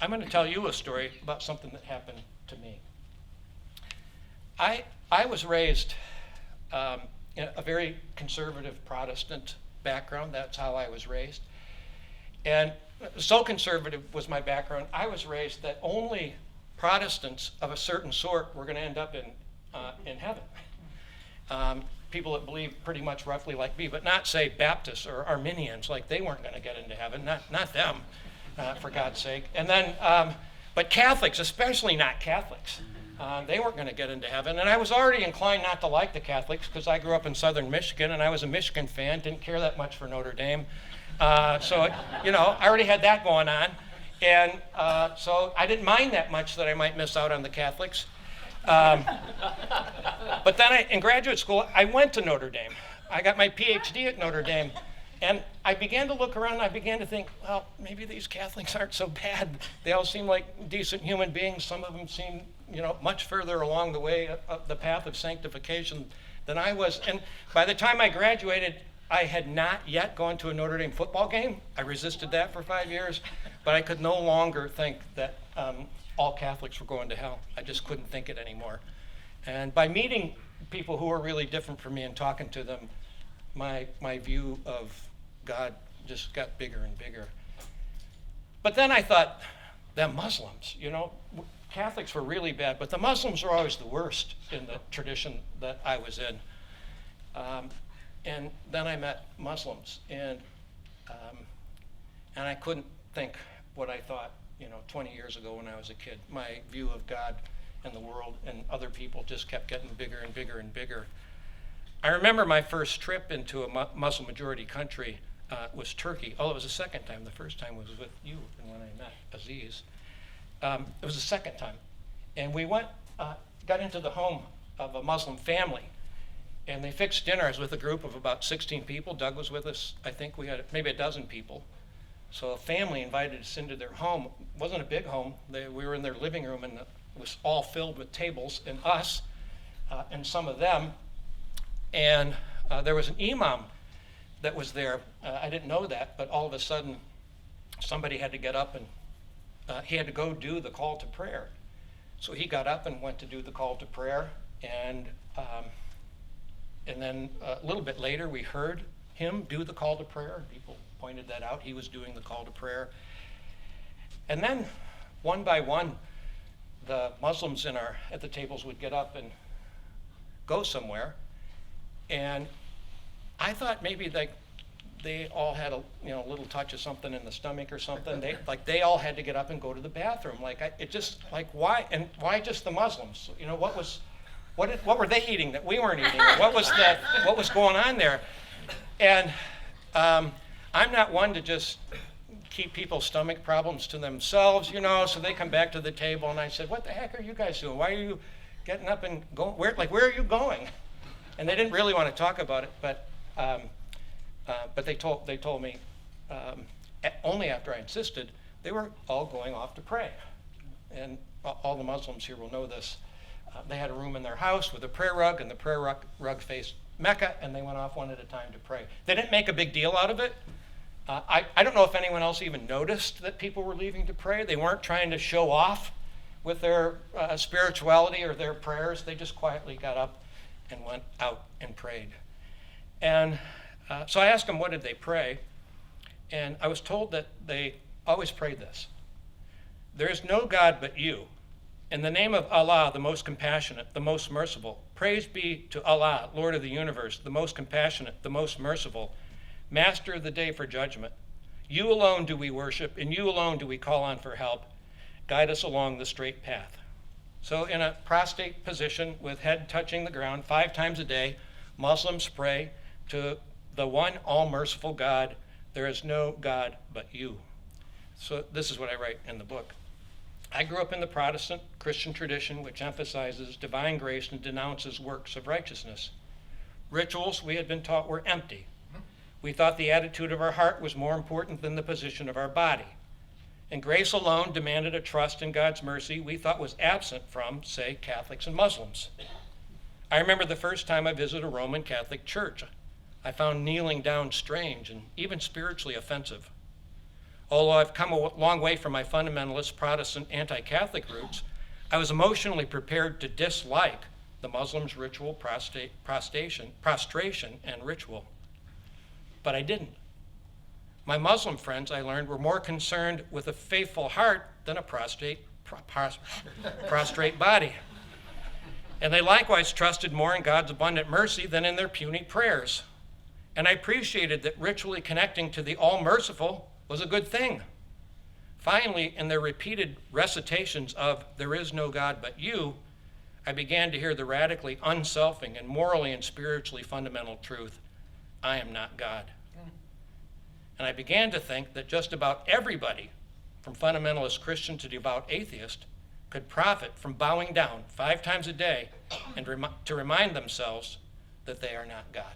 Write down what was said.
I'm going to tell you a story about something that happened to me. I was raised in a very conservative Protestant background. That's how I was raised. And so conservative was my background, I was raised that only Protestants of a certain sort were going to end up in heaven. People that believe pretty much roughly like me, but not, say, Baptists or Arminians, like they weren't going to get into heaven, not them, for God's sake. And then, but Catholics, especially not Catholics, they weren't going to get into heaven. And I was already inclined not to like the Catholics because I grew up in southern Michigan and I was a Michigan fan, didn't care that much for Notre Dame. So, I already had that going on. And so I didn't mind that much that I might miss out on the Catholics. But then in graduate school, I went to Notre Dame. I got my Ph.D. at Notre Dame. And I began to look around and I began to think, well, maybe these Catholics aren't so bad. They all seem like decent human beings. Some of them seem, much further along the way of the path of sanctification than I was. And by the time I graduated, I had not yet gone to a Notre Dame football game. I resisted that for 5 years, but I could no longer think that all Catholics were going to hell. I just couldn't think it anymore. And by meeting people who were really different from me and talking to them, my view of God just got bigger and bigger. But then I thought, them Muslims, Catholics were really bad, but the Muslims were always the worst in the tradition that I was in. And then I met Muslims, and I couldn't think what I thought, 20 years ago when I was a kid. My view of God and the world and other people just kept getting bigger and bigger and bigger. I remember my first trip into a Muslim majority country was Turkey. Oh, it was the second time. The first time was with you and when I met Aziz. It was the second time. And we got into the home of a Muslim family. And they fixed dinner. I was with a group of about 16 people. Doug was with us. I think we had maybe a dozen people. So a family invited us into their home. It wasn't a big home. We were in their living room, and it was all filled with tables, and us, and some of them. And there was an imam that was there. I didn't know that, but all of a sudden, somebody had to get up, and he had to go do the call to prayer. So he got up and went to do the call to prayer, and then a little bit later, we heard him do the call to prayer. People pointed that out. He was doing the call to prayer. And then, one by one, the Muslims at the tables would get up and go somewhere. And I thought maybe they all had a little touch of something in the stomach or something. They all had to get up and go to the bathroom. Why? And why just the Muslims? What were they eating that we weren't eating? What was going on there? And I'm not one to just keep people's stomach problems to themselves, so they come back to the table and I said, what the heck are you guys doing? Why are you getting up and going? Where are you going? And they didn't really want to talk about it, but they told me only after I insisted, they were all going off to pray. And all the Muslims here will know this. They had a room in their house with a prayer rug, and the prayer rug faced Mecca, and they went off one at a time to pray. They didn't make a big deal out of it. I don't know if anyone else even noticed that people were leaving to pray. They weren't trying to show off with their spirituality or their prayers. They just quietly got up and went out and prayed. And so I asked them, what did they pray? And I was told that they always prayed this. There is no God but you. In the name of Allah, the most compassionate, the most merciful, praise be to Allah, Lord of the universe, the most compassionate, the most merciful, master of the day for judgment. You alone do we worship, and you alone do we call on for help. Guide us along the straight path. So in a prostrate position with head touching the ground 5 times a day, Muslims pray to the one all-merciful God. There is no God but you. So this is what I write in the book. I grew up in the Protestant Christian tradition, which emphasizes divine grace and denounces works of righteousness. Rituals, we had been taught, were empty. We thought the attitude of our heart was more important than the position of our body. And grace alone demanded a trust in God's mercy we thought was absent from, say, Catholics and Muslims. I remember the first time I visited a Roman Catholic church. I found kneeling down strange and even spiritually offensive. Although I've come a long way from my fundamentalist Protestant anti-Catholic roots, I was emotionally prepared to dislike the Muslims' ritual prostration and ritual. But I didn't. My Muslim friends, I learned, were more concerned with a faithful heart than a prostrate body. And they likewise trusted more in God's abundant mercy than in their puny prayers. And I appreciated that ritually connecting to the all-merciful was a good thing. Finally, in their repeated recitations of "there is no God but you," I began to hear the radically unselfing and morally and spiritually fundamental truth: I am not God. And I began to think that just about everybody, from fundamentalist Christian to devout atheist, could profit from bowing down 5 times a day and to remind themselves that they are not God.